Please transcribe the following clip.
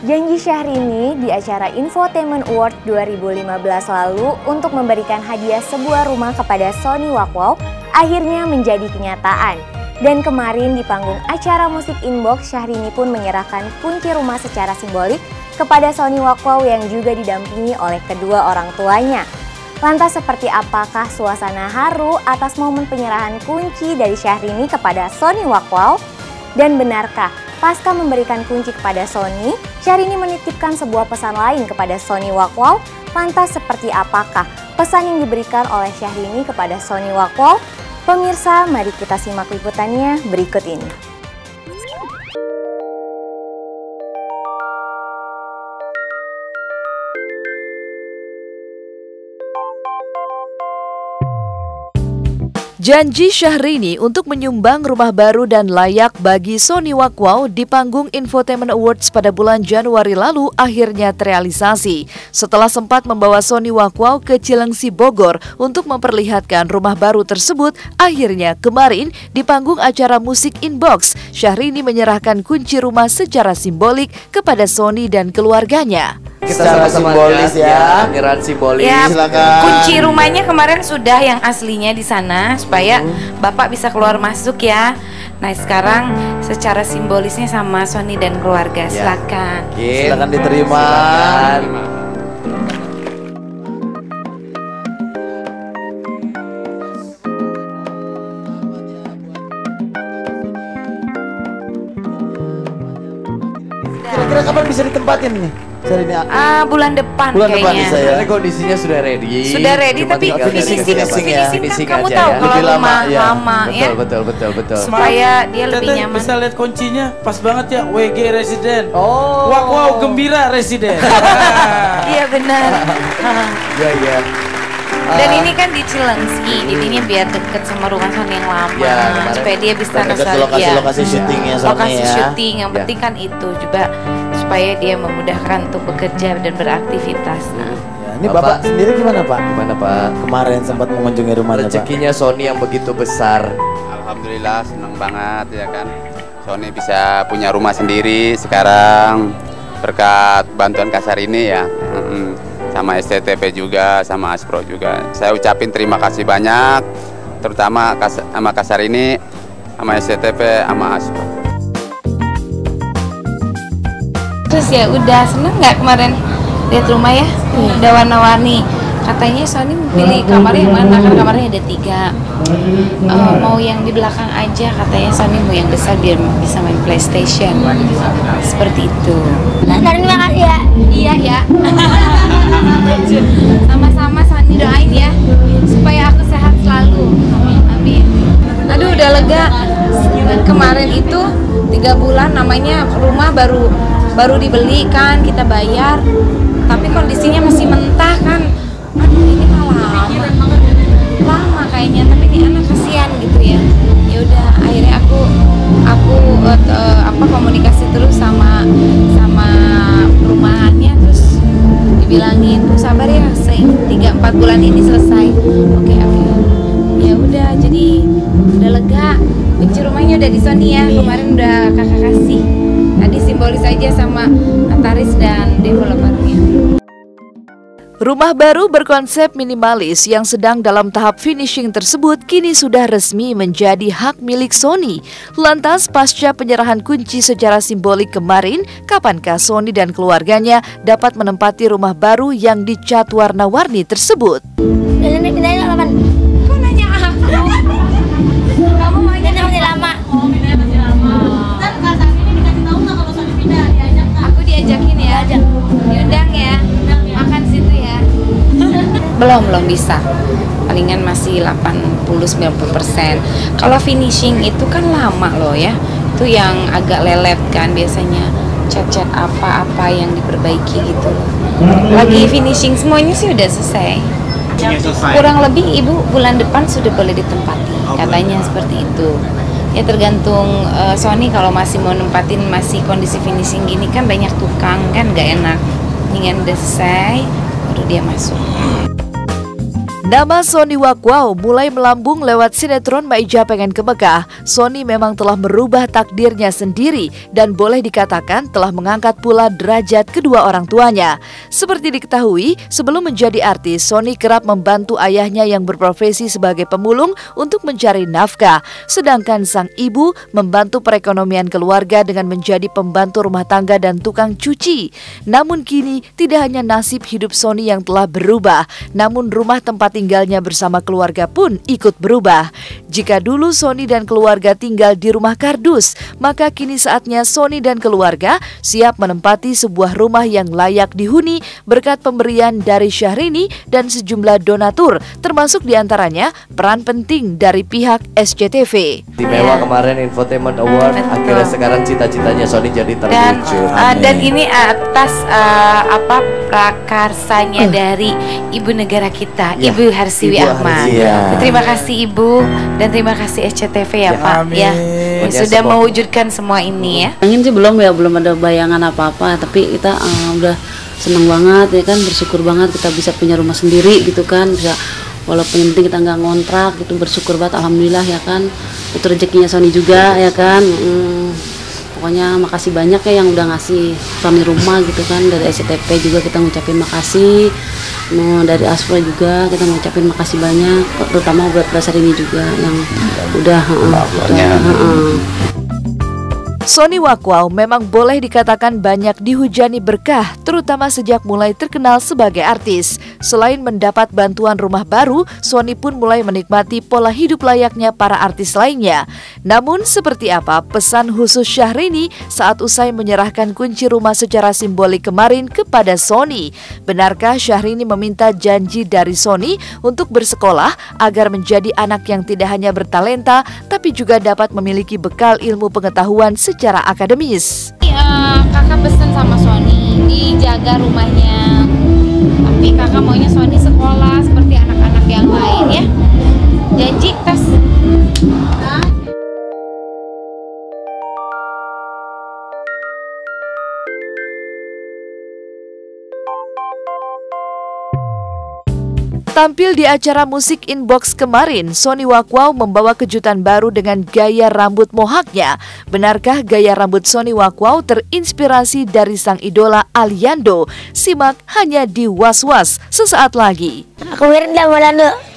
Janji Syahrini di acara Infotainment Award 2015 lalu untuk memberikan hadiah sebuah rumah kepada Sony Wakwaw akhirnya menjadi kenyataan. Dan kemarin di panggung acara musik Inbox, Syahrini pun menyerahkan kunci rumah secara simbolik kepada Sony Wakwaw yang juga didampingi oleh kedua orang tuanya. Lantas seperti apakah suasana haru atas momen penyerahan kunci dari Syahrini kepada Sony Wakwaw? Dan benarkah pasca memberikan kunci kepada Sony, Syahrini menitipkan sebuah pesan lain kepada Sony Wakwaw? Lantas seperti apakah pesan yang diberikan oleh Syahrini kepada Sony Wakwaw? Pemirsa, mari kita simak liputannya berikut ini. Janji Syahrini untuk menyumbang rumah baru dan layak bagi Sony Wakwaw di panggung Infotainment Awards pada bulan Januari lalu akhirnya terrealisasi. Setelah sempat membawa Sony Wakwaw ke Cilengsi, Bogor untuk memperlihatkan rumah baru tersebut, akhirnya kemarin di panggung acara musik Inbox, Syahrini menyerahkan kunci rumah secara simbolik kepada Sony dan keluarganya. Secara simbolis ya, penyerahan simbolis. Ya, silakan. Kunci rumahnya kemarin sudah yang aslinya di sana supaya Bapak bisa keluar masuk ya. Nah sekarang secara simbolisnya sama Sony dan keluarga. Silakan. Silakan diterima. Silakan. Kira-kira kapan bisa ditempatin nih? Bulan depan kayaknya. Karena kondisinya sudah ready. Sudah ready, tapi finishing kan kamu tahu kalau rumah lama ya. Betul. Supaya dia lebih nyaman. Bisa lihat kuncinya pas banget ya, WG Residen. Oh. Wakwaw Gembira Residen. Iya benar. Iya. Dan ini kan di Cilengsi, jadinya biar deket sama rumah Sony yang lama, supaya dia bisa nostalgia. Lokasi syutingnya Sony lokasi ya. syuting, yang penting kan itu juga supaya dia memudahkan untuk bekerja dan beraktivitas. Ini Bapak sendiri gimana Pak? Gimana Pak? Kemarin sempat mengunjungi rumahnya Pak. Rezekinya Sony yang begitu besar. Alhamdulillah senang banget ya kan. Sony bisa punya rumah sendiri sekarang berkat bantuan Kasar ini ya. Sama STTP juga, sama Aspro juga. Saya ucapin terima kasih banyak, terutama sama Kasar ini, sama STTP, sama Aspro. Terus ya udah seneng nggak kemarin lihat rumah ya? Udah warna-warni. Katanya Sony pilih kamarnya yang mana? Kan kamarnya ada 3. Mau yang di belakang aja, katanya Sony mau yang besar biar bisa main PlayStation. Seperti itu. Terima kasih ya. Iya ya. Sama-sama Sony doain ya supaya aku sehat selalu. Amin. Aduh udah lega. Kemarin itu 3 bulan namanya rumah baru dibeli kan, kita bayar. Tapi kondisinya masih mentah kan. Aduh ini malah lama kayaknya, tapi ini anak kasihan gitu ya. Ya udah akhirnya aku komunikasi terus sama perumahannya, terus dibilangin tuh sabar ya, 3-4 bulan ini selesai. Oke. Ya udah, jadi udah lega. Kunci rumahnya udah di Sony ya, kemarin udah kakak kasih. Tadi simbolis aja sama notaris dan developernya. Rumah baru berkonsep minimalis yang sedang dalam tahap finishing tersebut kini sudah resmi menjadi hak milik Sony. Lantas pasca penyerahan kunci secara simbolik kemarin, kapankah Sony dan keluarganya dapat menempati rumah baru yang dicat warna-warni tersebut? Kok nanya aku? Kamu maunya masih lama? Oh, pindah masih lama. Ntar Kak Sani ini dikasih tahu nggak kalau Sony pindah? Diajak nggak? Aku diajakin ya, diundang ya, makan situ ya. Belum bisa, palingan masih 80-90%. Kalau finishing itu kan lama loh ya, itu yang agak lelet kan biasanya, cat-cat apa-apa yang diperbaiki gitu. Lagi finishing semuanya sih udah selesai. Kurang lebih ibu bulan depan sudah boleh ditempati, katanya seperti itu. Ya tergantung Sony, kalau masih mau nempatin masih kondisi finishing gini kan banyak tukang kan, nggak enak. Mendingan udah selesai baru dia masuk. Nama Sony Wakwau mulai melambung lewat sinetron Maija Pengen ke Mekah. Sony memang telah merubah takdirnya sendiri dan boleh dikatakan telah mengangkat pula derajat kedua orang tuanya. Seperti diketahui, sebelum menjadi artis, Sony kerap membantu ayahnya yang berprofesi sebagai pemulung untuk mencari nafkah. Sedangkan sang ibu membantu perekonomian keluarga dengan menjadi pembantu rumah tangga dan tukang cuci. Namun kini tidak hanya nasib hidup Sony yang telah berubah, namun rumah tempat tinggalnya bersama keluarga pun ikut berubah. Jika dulu Sony dan keluarga tinggal di rumah kardus, maka kini saatnya Sony dan keluarga siap menempati sebuah rumah yang layak dihuni berkat pemberian dari Syahrini dan sejumlah donatur, termasuk diantaranya peran penting dari pihak SCTV. Istimewa kemarin Infotainment Award, akhirnya sekarang cita-citanya Sony jadi terwujud. Dan ini atas prakarsanya dari Ibu Negara kita, Ibu Harsiwi Ahmad. Terima kasih Ibu dan terima kasih SCTV ya Pak ya, yang sudah mewujudkan semua ini ya. Ingin sih belum ada bayangan apa-apa, tapi kita udah senang banget ya kan, bersyukur banget kita bisa punya rumah sendiri gitu kan, bisa walaupun yang penting kita nggak ngontrak gitu, bersyukur banget alhamdulillah ya kan. Itu rezekinya Sony juga ya kan. Pokoknya makasih banyak ya yang udah ngasih Sony rumah gitu kan. Dari SCTV juga kita ngucapin makasih. Dari Aspro juga kita ngucapin makasih banyak, terutama buat Syahrini juga yang udah Sony Wakwau memang boleh dikatakan banyak dihujani berkah, terutama sejak mulai terkenal sebagai artis. Selain mendapat bantuan rumah baru, Sony pun mulai menikmati pola hidup layaknya para artis lainnya. Namun seperti apa pesan khusus Syahrini saat usai menyerahkan kunci rumah secara simbolik kemarin kepada Sony? Benarkah Syahrini meminta janji dari Sony untuk bersekolah agar menjadi anak yang tidak hanya bertalenta, tapi juga dapat memiliki bekal ilmu pengetahuan secara akademis? Kakak pesan sama Sony dijaga rumahnya, tapi kakak maunya Sony sekolah seperti anak-anak yang lain ya. Janji tes. Tampil di acara musik Inbox kemarin, Sony Wakwau membawa kejutan baru dengan gaya rambut mohaknya. Benarkah gaya rambut Sony Wakwau terinspirasi dari sang idola Aliando? Simak hanya di Was Was sesaat lagi. Aku mirip sama Aliando.